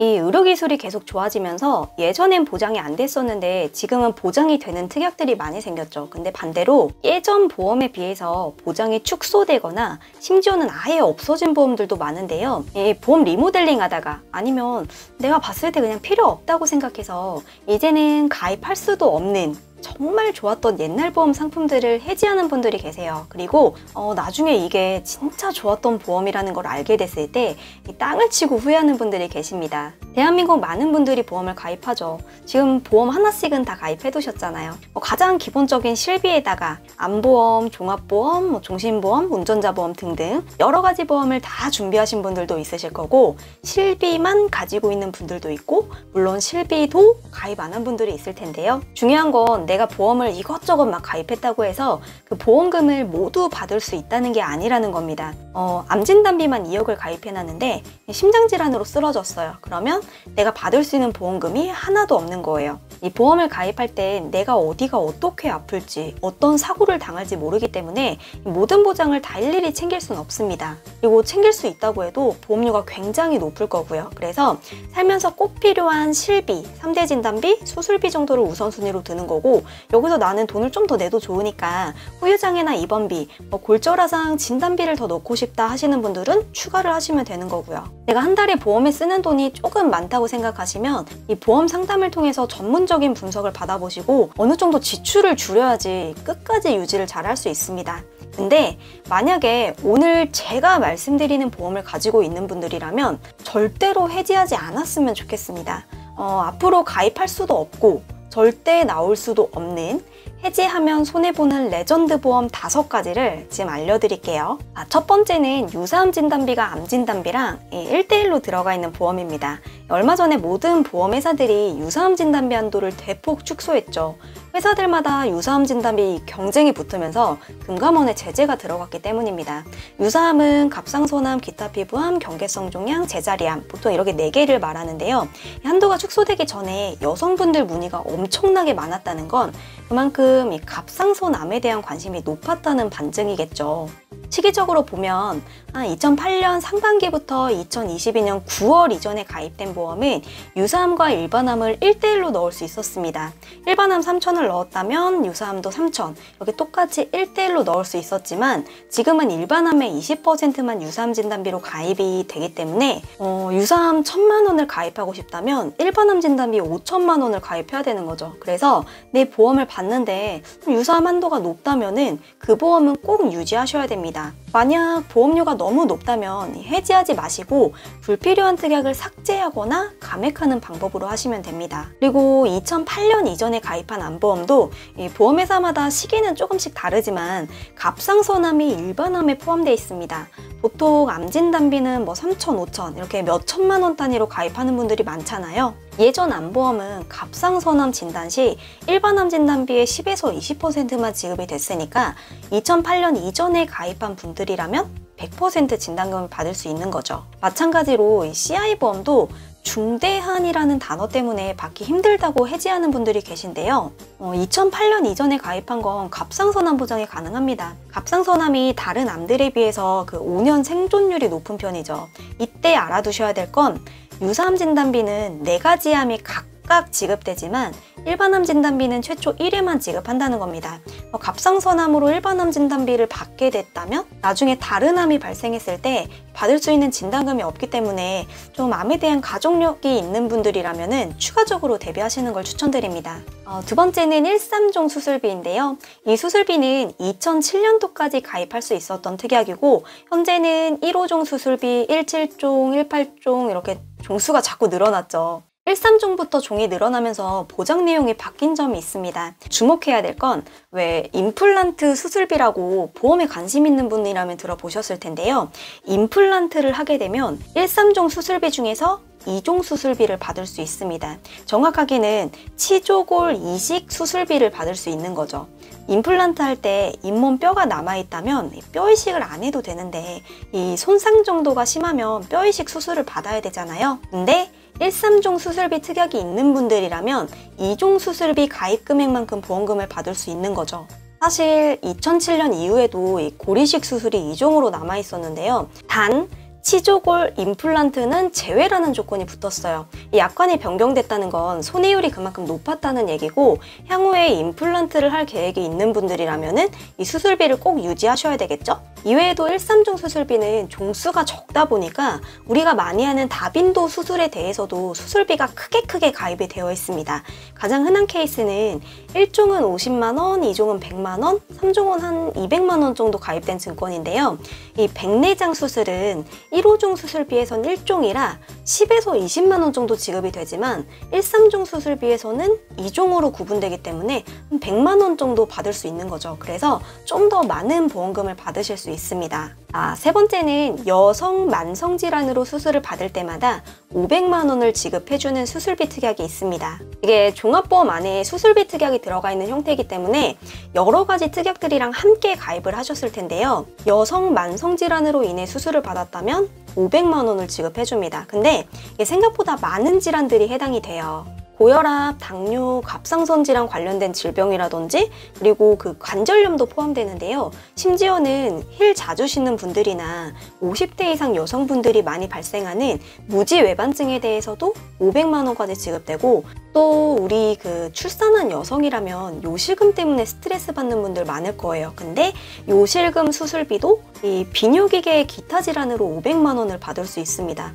이 의료기술이 계속 좋아지면서 예전엔 보장이 안 됐었는데 지금은 보장이 되는 특약들이 많이 생겼죠. 근데 반대로 예전 보험에 비해서 보장이 축소되거나 심지어는 아예 없어진 보험들도 많은데요. 이 보험 리모델링 하다가 아니면 내가 봤을 때 그냥 필요 없다고 생각해서 이제는 가입할 수도 없는 정말 좋았던 옛날 보험 상품들을 해지하는 분들이 계세요. 그리고 나중에 이게 진짜 좋았던 보험이라는 걸 알게 됐을 때 이 땅을 치고 후회하는 분들이 계십니다. 대한민국 많은 분들이 보험을 가입하죠. 지금 보험 하나씩은 다 가입해 두셨잖아요. 가장 기본적인 실비에다가 암보험, 종합보험, 종신보험, 운전자보험 등등 여러 가지 보험을 다 준비하신 분들도 있으실 거고, 실비만 가지고 있는 분들도 있고, 물론 실비도 가입 안 한 분들이 있을 텐데요. 중요한 건 내가 보험을 이것저것 막 가입했다고 해서 그 보험금을 모두 받을 수 있다는 게 아니라는 겁니다. 암진단비만 2억을 가입해놨는데 심장질환으로 쓰러졌어요. 그러면 내가 받을 수 있는 보험금이 하나도 없는 거예요. 이 보험을 가입할 때 내가 어디가 어떻게 아플지, 어떤 사고를 당할지 모르기 때문에 모든 보장을 다 일일이 챙길 수는 없습니다. 그리고 챙길 수 있다고 해도 보험료가 굉장히 높을 거고요. 그래서 살면서 꼭 필요한 실비, 3대 진단비, 수술비 정도를 우선순위로 드는 거고, 여기서 나는 돈을 좀 더 내도 좋으니까 후유장애나 입원비, 골절화상 진단비를 더 넣고 싶다 하시는 분들은 추가를 하시면 되는 거고요. 내가 한 달에 보험에 쓰는 돈이 조금 많다고 생각하시면 이 보험 상담을 통해서 전문적인 분석을 받아보시고 어느 정도 지출을 줄여야지 끝까지 유지를 잘 할 수 있습니다. 근데 만약에 오늘 제가 말씀드리는 보험을 가지고 있는 분들이라면 절대로 해지하지 않았으면 좋겠습니다. 앞으로 가입할 수도 없고 절대 나올 수도 없는 해지하면 손해보는 레전드 보험 5가지를 지금 알려드릴게요. 첫 번째는 유사암 진단비가 암 진단비랑 1대1로 들어가 있는 보험입니다. 얼마 전에 모든 보험회사들이 유사암 진단비 한도를 대폭 축소했죠. 회사들마다 유사암 진단비 경쟁이 붙으면서 금감원의 제재가 들어갔기 때문입니다. 유사암은 갑상선암, 기타 피부암, 경계성 종양, 제자리암, 보통 이렇게 4개를 말하는데요. 한도가 축소되기 전에 여성분들 문의가 엄청나게 많았다는 건 그만큼 이 갑상선암에 대한 관심이 높았다는 반증이겠죠. 시기적으로 보면 2008년 상반기부터 2022년 9월 이전에 가입된 보험은 유사암과 일반암을 1대1로 넣을 수 있었습니다. 일반암 3,000을 넣었다면 유사암도 3,000, 이렇게 똑같이 1대1로 넣을 수 있었지만 지금은 일반암의 20%만 유사암 진단비로 가입이 되기 때문에 유사암 1,000만 원을 가입하고 싶다면 일반암 진단비 5천만 원을 가입해야 되는 거죠. 그래서 내 보험을 받는데 유사암 한도가 높다면은 그 보험은 꼭 유지하셔야 됩니다. 만약 보험료가 너무 높다면 해지하지 마시고 불필요한 특약을 삭제하거나 감액하는 방법으로 하시면 됩니다. 그리고 2008년 이전에 가입한 암보험도 보험회사마다 시기는 조금씩 다르지만 갑상선암이 일반암에 포함되어 있습니다. 보통 암진단비는 3,000, 5,000 이렇게 몇 천만 원 단위로 가입하는 분들이 많잖아요. 예전 암보험은 갑상선암 진단 시 일반암 진단비의 10에서 20%만 지급이 됐으니까 2008년 이전에 가입한 분들이라면 100% 진단금을 받을 수 있는 거죠. 마찬가지로 CI보험도 중대한이라는 단어 때문에 받기 힘들다고 해지하는 분들이 계신데요. 2008년 이전에 가입한 건 갑상선암 보장이 가능합니다. 갑상선암이 다른 암들에 비해서 5년 생존율이 높은 편이죠. 이때 알아두셔야 될 건 유사암 진단비는 4가지 암이 각각 지급되지만 일반암 진단비는 최초 1회만 지급한다는 겁니다. 갑상선암으로 일반암 진단비를 받게 됐다면 나중에 다른 암이 발생했을 때 받을 수 있는 진단금이 없기 때문에 좀 암에 대한 가족력이 있는 분들이라면 추가적으로 대비하시는 걸 추천드립니다. 두 번째는 1.3종 수술비인데요. 이 수술비는 2007년도까지 가입할 수 있었던 특약이고 현재는 1.5종 수술비, 1.7종, 1.8종 이렇게 종수가 자꾸 늘어났죠. 1.3종부터 종이 늘어나면서 보장 내용이 바뀐 점이 있습니다. 주목해야 될 건 왜 임플란트 수술비라고 보험에 관심 있는 분이라면 들어보셨을 텐데요. 임플란트를 하게 되면 1.3종 수술비 중에서 2종 수술비를 받을 수 있습니다. 정확하게는 치조골 이식 수술비를 받을 수 있는 거죠. 임플란트 할 때 잇몸 뼈가 남아있다면 뼈 이식을 안 해도 되는데 이 손상 정도가 심하면 뼈 이식 수술을 받아야 되잖아요. 근데 1.3종 수술비 특약이 있는 분들이라면 2종 수술비 가입 금액만큼 보험금을 받을 수 있는 거죠. 사실 2007년 이후에도 이 고리식 수술이 2종으로 남아 있었는데요. 단 치조골 임플란트는 제외라는 조건이 붙었어요. 이 약관이 변경됐다는 건 손해율이 그만큼 높았다는 얘기고 향후에 임플란트를 할 계획이 있는 분들이라면은 이 수술비를 꼭 유지하셔야 되겠죠? 이외에도 1~3종 수술비는 종수가 적다 보니까 우리가 많이 하는 다빈도 수술에 대해서도 수술비가 크게 가입이 되어 있습니다. 가장 흔한 케이스는 1종은 50만 원, 2종은 100만 원, 3종은 한 200만 원 정도 가입된 증권인데요. 이 백내장 수술은 1호종 수술비에선 1종이라 10에서 20만 원 정도 지급이 되지만 1~3종 수술비에서는 2종으로 구분되기 때문에 100만 원 정도 받을 수 있는 거죠. 그래서 좀 더 많은 보험금을 받으실 수 있습니다. 세 번째는 여성 만성 질환으로 수술을 받을 때마다 500만 원을 지급해주는 수술비 특약이 있습니다. 이게 종합보험 안에 수술비 특약이 들어가 있는 형태이기 때문에 여러 가지 특약들이랑 함께 가입을 하셨을 텐데요. 여성 만성 질환으로 인해 수술을 받았다면 500만 원을 지급해줍니다. 근데 이게 생각보다 많은 질환들이 해당이 돼요. 고혈압, 당뇨, 갑상선 질환 관련된 질병이라든지 그리고 그 관절염도 포함되는데요. 심지어는 힐 자주 신는 분들이나 50대 이상 여성분들이 많이 발생하는 무지외반증에 대해서도 500만 원까지 지급되고 또 우리 그 출산한 여성이라면 요실금 때문에 스트레스 받는 분들 많을 거예요. 근데 요실금 수술비도 이 비뇨기계 기타 질환으로 500만 원을 받을 수 있습니다.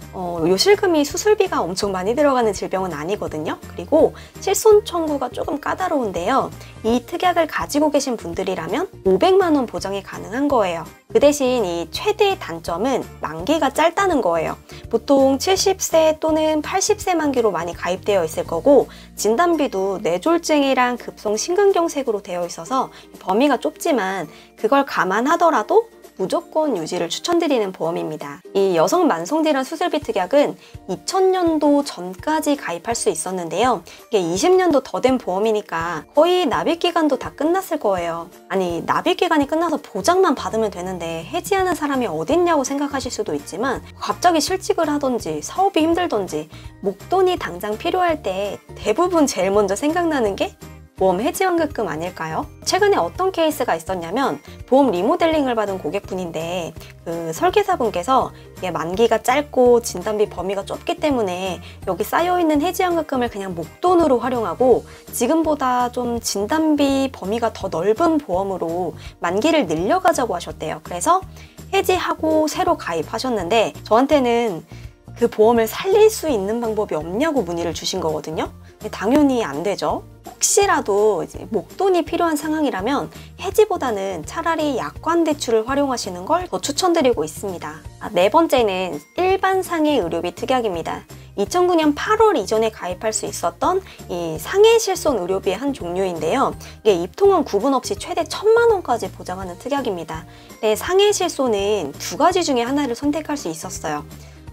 요실금이 수술비가 엄청 많이 들어가는 질병은 아니거든요. 그리고 실손 청구가 조금 까다로운데요. 이 특약을 가지고 계신 분들이라면 500만 원 보장이 가능한 거예요. 그 대신 이 최대 단점은 만기가 짧다는 거예요. 보통 70세 또는 80세 만기로 많이 가입되어 있을 거고 진단비도 뇌졸중이랑 급성 심근경색으로 되어 있어서 범위가 좁지만 그걸 감안하더라도 무조건 유지를 추천드리는 보험입니다. 이 여성 만성질환 수술비 특약은 2000년도 전까지 가입할 수 있었는데요. 이게 20년도 더 된 보험이니까 거의 납입기간도 다 끝났을 거예요. 아니 납입기간이 끝나서 보장만 받으면 되는데 해지하는 사람이 어딨냐고 생각하실 수도 있지만 갑자기 실직을 하던지 사업이 힘들던지 목돈이 당장 필요할 때 대부분 제일 먼저 생각나는 게 보험 해지환급금 아닐까요? 최근에 어떤 케이스가 있었냐면 보험 리모델링을 받은 고객분인데 그 설계사분께서 이게 만기가 짧고 진단비 범위가 좁기 때문에 여기 쌓여있는 해지환급금을 그냥 목돈으로 활용하고 지금보다 좀 진단비 범위가 더 넓은 보험으로 만기를 늘려가자고 하셨대요. 그래서 해지하고 새로 가입하셨는데 저한테는 그 보험을 살릴 수 있는 방법이 없냐고 문의를 주신 거거든요. 당연히 안 되죠. 혹시라도 이제 목돈이 필요한 상황이라면 해지보다는 차라리 약관 대출을 활용하시는 걸 더 추천드리고 있습니다. 네 번째는 일반 상해 의료비 특약입니다. 2009년 8월 이전에 가입할 수 있었던 이 상해 실손 의료비의 한 종류인데요. 이게 입통원 구분 없이 최대 1000만 원까지 보장하는 특약입니다. 네, 상해 실손은 두 가지 중에 하나를 선택할 수 있었어요.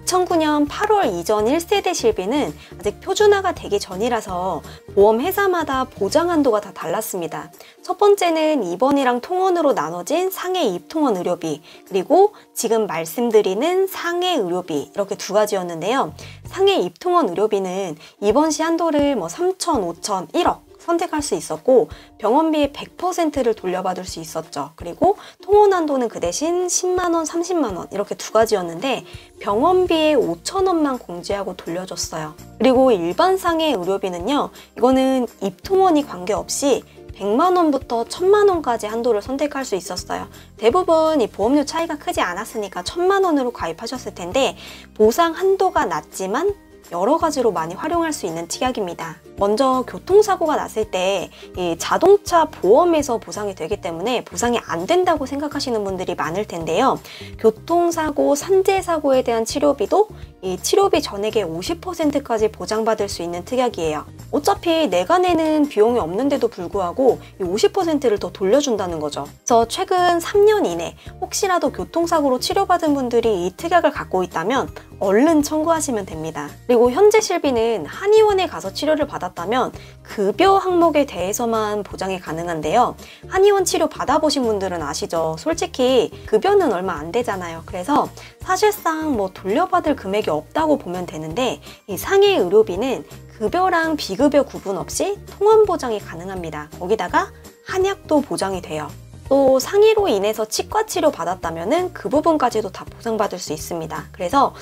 2009년 8월 이전 1세대 실비는 아직 표준화가 되기 전이라서 보험 회사마다 보장 한도가 다 달랐습니다. 첫 번째는 입원이랑 통원으로 나눠진 상해 입통원 의료비, 그리고 지금 말씀드리는 상해 의료비, 이렇게 두 가지였는데요. 상해 입통원 의료비는 입원 시 한도를 3천, 5천, 1억 선택할 수 있었고 병원비의 100%를 돌려받을 수 있었죠. 그리고 통원 한도는 그 대신 10만 원, 30만 원 이렇게 두 가지였는데 병원비의 5천 원만 공제하고 돌려줬어요. 그리고 일반 상해 의료비는요. 이거는 입통원이 관계없이 100만 원부터 1000만 원까지 한도를 선택할 수 있었어요. 대부분 이 보험료 차이가 크지 않았으니까 1000만 원으로 가입하셨을 텐데 보상 한도가 낮지만 여러 가지로 많이 활용할 수 있는 특약입니다. 먼저 교통사고가 났을 때 이 자동차 보험에서 보상이 되기 때문에 보상이 안 된다고 생각하시는 분들이 많을 텐데요. 교통사고, 산재사고에 대한 치료비도 이 치료비 전액의 50%까지 보장받을 수 있는 특약이에요. 어차피 내가 내는 비용이 없는데도 불구하고 이 50%를 더 돌려준다는 거죠. 그래서 최근 3년 이내 혹시라도 교통사고로 치료받은 분들이 이 특약을 갖고 있다면 얼른 청구하시면 됩니다. 그리고 현재 실비는 한의원에 가서 치료를 받았다면 급여 항목에 대해서만 보장이 가능한데요. 한의원 치료 받아보신 분들은 아시죠? 솔직히 급여는 얼마 안 되잖아요. 그래서 사실상 돌려받을 금액이 없다고 보면 되는데 이 상해 의료비는 급여랑 비급여 구분 없이 통원 보장이 가능합니다. 거기다가 한약도 보장이 돼요. 또 상해로 인해서 치과 치료 받았다면은 그 부분까지도 다 보상받을 수 있습니다. 그래서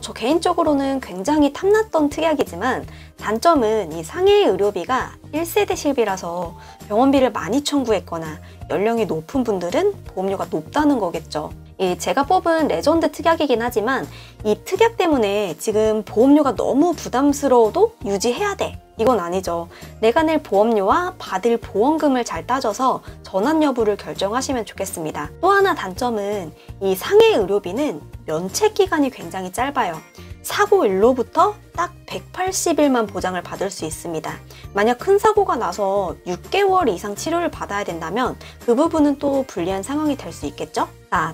저 개인적으로는 굉장히 탐났던 특약이지만 단점은 이 상해 의료비가 1세대 실비라서 병원비를 많이 청구했거나 연령이 높은 분들은 보험료가 높다는 거겠죠. 제가 뽑은 레전드 특약이긴 하지만 이 특약 때문에 지금 보험료가 너무 부담스러워도 유지해야 돼. 이건 아니죠. 내가 낼 보험료와 받을 보험금을 잘 따져서 전환 여부를 결정하시면 좋겠습니다. 또 하나 단점은 이 상해 의료비는 면책 기간이 굉장히 짧아요. 사고일로부터 딱 180일만 보장을 받을 수 있습니다. 만약 큰 사고가 나서 6개월 이상 치료를 받아야 된다면 그 부분은 또 불리한 상황이 될 수 있겠죠?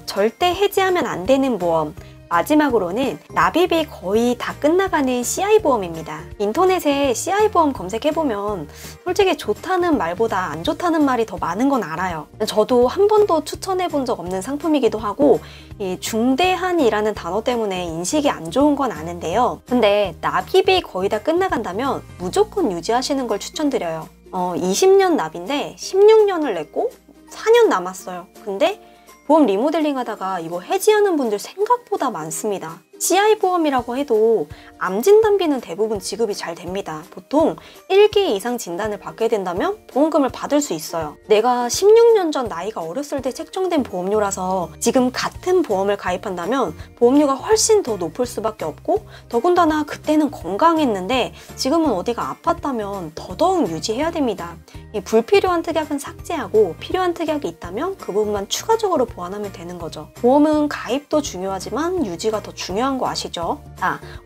절대 해지하면 안 되는 보험. 마지막으로는 납입이 거의 다 끝나가는 CI보험입니다. 인터넷에 CI보험 검색해보면 솔직히 좋다는 말보다 안 좋다는 말이 더 많은 건 알아요. 저도 한 번도 추천해본 적 없는 상품이기도 하고 이 중대한이라는 단어 때문에 인식이 안 좋은 건 아는데요. 근데 납입이 거의 다 끝나간다면 무조건 유지하시는 걸 추천드려요. 20년 납인데 16년을 냈고 4년 남았어요. 근데 보험 리모델링 하다가 이거 해지하는 분들 생각보다 많습니다. CI보험이라고 해도 암 진단비는 대부분 지급이 잘 됩니다. 보통 1기 이상 진단을 받게 된다면 보험금을 받을 수 있어요. 내가 16년 전 나이가 어렸을 때 책정된 보험료라서 지금 같은 보험을 가입한다면 보험료가 훨씬 더 높을 수밖에 없고 더군다나 그때는 건강했는데 지금은 어디가 아팠다면 더더욱 유지해야 됩니다. 이 불필요한 특약은 삭제하고 필요한 특약이 있다면 그 부분만 추가적으로 보완하면 되는 거죠. 보험은 가입도 중요하지만 유지가 더 중요한 거 아시죠?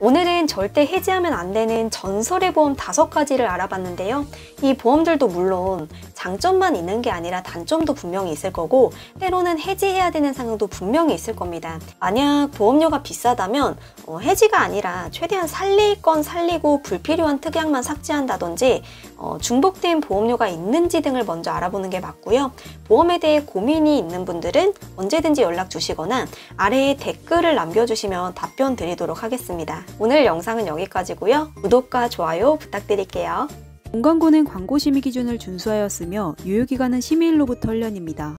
오늘은 절대 해지하면 안 되는 전설의 보험 5가지를 알아봤는데요. 이 보험들도 물론 장점만 있는 게 아니라 단점도 분명히 있을 거고 때로는 해지해야 되는 상황도 분명히 있을 겁니다. 만약 보험료가 비싸다면 해지가 아니라 최대한 살릴 건 살리고 불필요한 특약만 삭제한다든지 중복된 보험료가 있는지 등을 먼저 알아보는 게 맞고요. 보험에 대해 고민이 있는 분들은 언제든지 연락 주시거나 아래에 댓글을 남겨주시면 답변 드리도록 하겠습니다. 오늘 영상은 여기까지고요. 구독과 좋아요 부탁드릴게요. 본광고는 광고 심의 기준을 준수하였으며 유효기간은 심의일로부터 1년입니다.